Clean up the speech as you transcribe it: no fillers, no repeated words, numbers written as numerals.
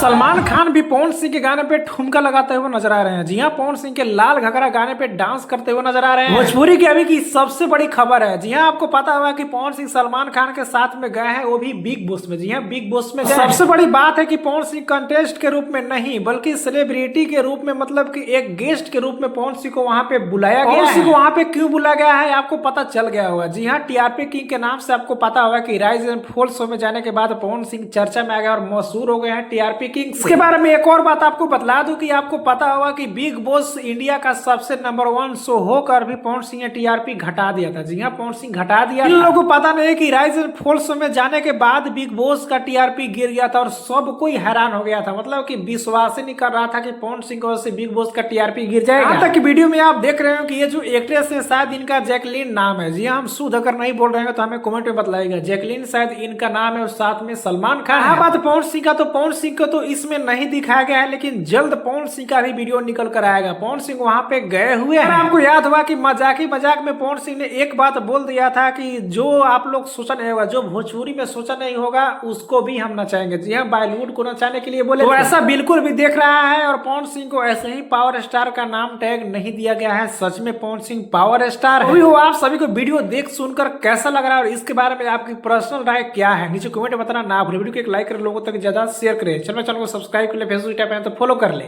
सलमान खान भी पवन सिंह के गाने पे ठुमका लगाते हुए नजर आ रहे हैं। जी हाँ, पवन सिंह के लाल घघरा गाने पे डांस करते हुए नजर आ रहे हैं। भोजपुरी की अभी की सबसे बड़ी खबर है। जी हाँ, आपको पता होगा कि पवन सिंह सलमान खान के साथ में गए हैं, वो भी बिग बॉस में। जी हाँ, बिग बॉस में गए। सबसे बड़ी बात है कि पवन सिंह कंटेस्ट के रूप में नहीं बल्कि सेलिब्रिटी के रूप में, मतलब कि एक गेस्ट के रूप में पवन सिंह को वहां पे बुलाया गया है। पवन सिंह को वहां पे क्यों बुलाया गया है आपको पता चल गया होगा। जी हाँ, टीआरपी किंग के नाम से आपको पता होगा कि राइज एंड फॉल शो में जाने के बाद पवन सिंह चर्चा में आ गया और मशहूर हो गए हैं टीआरपी किंग। इसके बारे में एक और बात आपको बतला दूं कि आपको पता होगा कि बिग बॉस इंडिया का सबसे नंबर 1 शो होकर भी पवन सिंह ने टीआरपी घटा दिया था। जी हाँ, पवन सिंह घटा दिया। इन लोगों को पता नहीं कि राइज एंड फॉल शो में जाने के बाद बिग बॉस का टीआरपी गिर गया था और सब कोई हैरान हो गया था। मतलब कि विश्वास ही नहीं कर रहा था कि पवन सिंह की वजह से बिग बॉस का टीआरपी गिर जाएगा। यहाँ तक कि वीडियो में आप देख रहे हो कि ये जो एक्ट्रेस है शायद इनका जैकलीन नाम है। जी हाँ, हम शुद्ध अगर नहीं बोल रहे हैं तो हमें कमेंट में बताइएगा। जैकलीन शायद इनका नाम है और साथ में सलमान खान है। बात पवन सिंह का, तो पवन सिंह को तो इसमें नहीं दिखाया गया है, लेकिन जल्द पवन सिंह का भी वीडियो निकल कर आएगा। पवन सिंह वहां पे गए हुए हैं। आपको याद होगा कि मजाक में पवन सिंह ने एक बात बोल दिया था कि जो आप लोग सोचा नहीं होगा, जो भोजपुरी में सोचा नहीं होगा, उसको भी हम नचाएंगे। जी हाँ, बॉलीवुड को नचाने के लिए बोले। तो ऐसा बिल्कुल भी देख रहा है और पवन सिंह को ऐसे ही पावर स्टार का नाम टैग नहीं दिया गया है। सच में पवन सिंह पावर स्टार है। हो आप सभी को वीडियो देख सुनकर कैसा लग रहा है और इसके बारे में आपकी पर्सनल राय क्या है, नीचे कमेंट में बताना ना भूलें। वीडियो को एक लाइक कर, लोगों तक ज्यादा शेयर करें। चैनल को सब्सक्राइब कर ले, फेसबुक पे तो फॉलो कर ले।